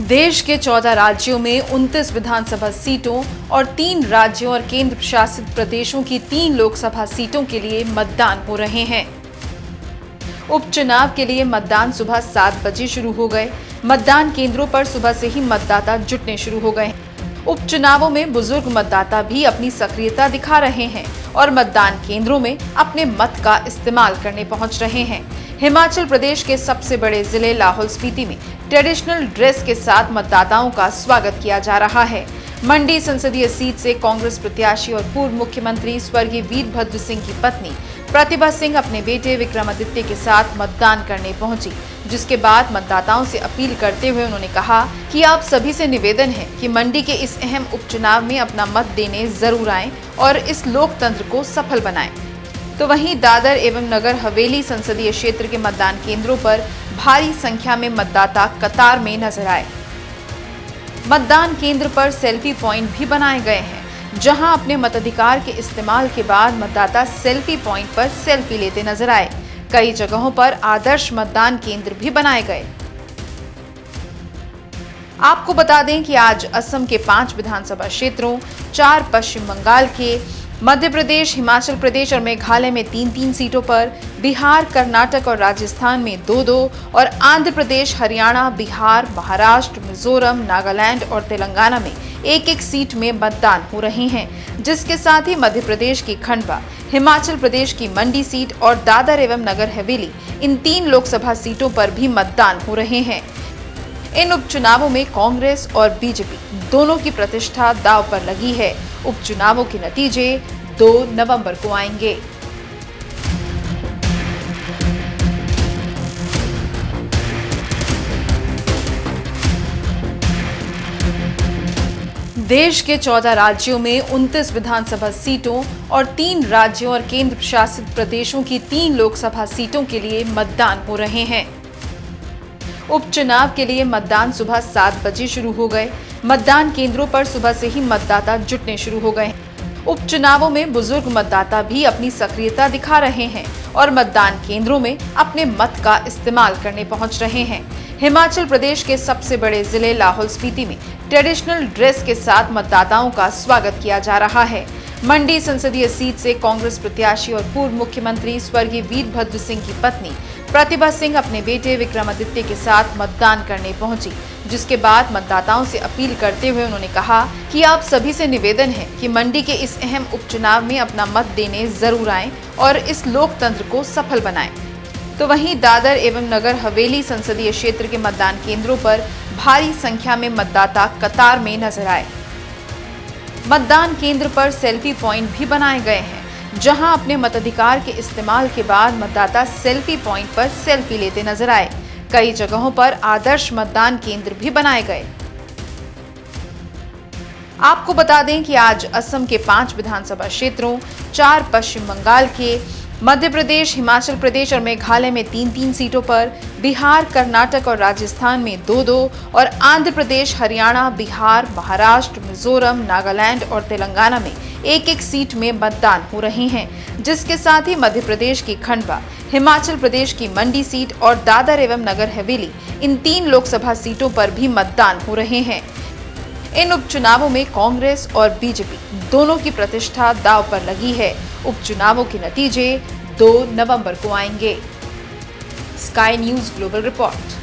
देश के 14 राज्यों में 29 विधानसभा सीटों और 3 राज्यों और केंद्र शासित प्रदेशों की 3 लोकसभा सीटों के लिए मतदान हो रहे हैं। उपचुनाव के लिए मतदान सुबह 7 बजे शुरू हो गए। मतदान केंद्रों पर सुबह से ही मतदाता जुटने शुरू हो गए। उपचुनावों में बुजुर्ग मतदाता भी अपनी सक्रियता दिखा रहे हैं और मतदान केंद्रों में अपने मत का इस्तेमाल करने पहुंच रहे हैं। हिमाचल प्रदेश के सबसे बड़े जिले लाहौल स्पीति में ट्रेडिशनल ड्रेस के साथ मतदाताओं का स्वागत किया जा रहा है। मंडी संसदीय सीट से कांग्रेस प्रत्याशी और पूर्व मुख्यमंत्री स्वर्गीय वीरभद्र सिंह की पत्नी प्रतिभा सिंह अपने बेटे विक्रमादित्य के साथ मतदान करने पहुंची, जिसके बाद मतदाताओं से अपील करते हुए उन्होंने कहा कि आप सभी से निवेदन है कि मंडी के इस अहम उपचुनाव में अपना मत देने जरूर आएं और इस लोकतंत्र को सफल बनाएं। तो वहीं दादर एवं नगर हवेली संसदीय क्षेत्र के मतदान केंद्रों पर भारी संख्या में मतदाता कतार में नजर आए। मतदान केंद्र पर सेल्फी पॉइंट भी बनाए गए हैं, जहां अपने मताधिकार के इस्तेमाल के बाद मतदाता सेल्फी पॉइंट पर सेल्फी लेते नजर आए। कई जगहों पर आदर्श मतदान केंद्र भी बनाए गए। आपको बता दें कि आज असम के 5 विधानसभा क्षेत्रों, 4 पश्चिम बंगाल के, मध्य प्रदेश, हिमाचल प्रदेश और मेघालय में 3-3 सीटों पर, बिहार, कर्नाटक और राजस्थान में 2-2 और आंध्र प्रदेश, हरियाणा, बिहार, महाराष्ट्र, मिजोरम, नागालैंड और तेलंगाना में 1-1 सीट में मतदान हो रहे हैं, जिसके साथ ही मध्य प्रदेश की खंडवा, हिमाचल प्रदेश की मंडी सीट और दादर एवं नगर हवेली, इन 3 लोकसभा सीटों पर भी मतदान हो रहे हैं। इन उपचुनावों में कांग्रेस और बीजेपी दोनों की प्रतिष्ठा दांव पर लगी है। उपचुनावों के नतीजे 2 नवंबर को आएंगे। देश के 14 राज्यों में 29 विधानसभा सीटों और 3 राज्यों और केंद्र शासित प्रदेशों की 3 लोकसभा सीटों के लिए मतदान हो रहे हैं। उपचुनाव के लिए मतदान सुबह 7 बजे शुरू हो गए। मतदान केंद्रों पर सुबह से ही मतदाता जुटने शुरू हो गए। उपचुनावों में बुजुर्ग मतदाता भी अपनी सक्रियता दिखा रहे हैं और मतदान केंद्रों में अपने मत का इस्तेमाल करने पहुंच रहे हैं। हिमाचल प्रदेश के सबसे बड़े जिले लाहौल स्पीति में ट्रेडिशनल ड्रेस के साथ मतदाताओं का स्वागत किया जा रहा है। मंडी संसदीय सीट से कांग्रेस प्रत्याशी और पूर्व मुख्यमंत्री स्वर्गीय वीरभद्र सिंह की पत्नी प्रतिभा सिंह अपने बेटे विक्रमादित्य के साथ मतदान करने पहुंची, जिसके बाद मतदाताओं से अपील करते हुए उन्होंने कहा कि आप सभी से निवेदन है कि मंडी के इस अहम उपचुनाव में अपना मत देने जरूर आएं और इस लोकतंत्र को सफल बनाएं। तो वहीं दादर एवं नगर हवेली संसदीय क्षेत्र के मतदान केंद्रों पर भारी संख्या में मतदाता कतार में नजर आए। मतदान केंद्र पर सेल्फी पॉइंट भी बनाए गए हैं, जहां अपने मताधिकार के इस्तेमाल के बाद मतदाता सेल्फी पॉइंट पर सेल्फी लेते नजर आए। कई जगहों पर आदर्श मतदान केंद्र भी बनाए गए। आपको बता दें कि आज असम के 5 विधानसभा क्षेत्रों, 4 पश्चिम बंगाल के, मध्य प्रदेश, हिमाचल प्रदेश और मेघालय में 3-3 सीटों पर, बिहार, कर्नाटक और राजस्थान में 2-2 और आंध्र प्रदेश, हरियाणा, बिहार, महाराष्ट्र, मिजोरम, नागालैंड और तेलंगाना में 1-1 सीट में मतदान हो रहे हैं, जिसके साथ ही मध्य प्रदेश की खंडवा, हिमाचल प्रदेश की मंडी सीट और दादर एवं नगर हवेली, इन 3 लोकसभा सीटों पर भी मतदान हो रहे हैं। इन उपचुनावों में कांग्रेस और बीजेपी दोनों की प्रतिष्ठा दांव पर लगी है। उपचुनावों के नतीजे 2 नवंबर को आएंगे। Sky news global report.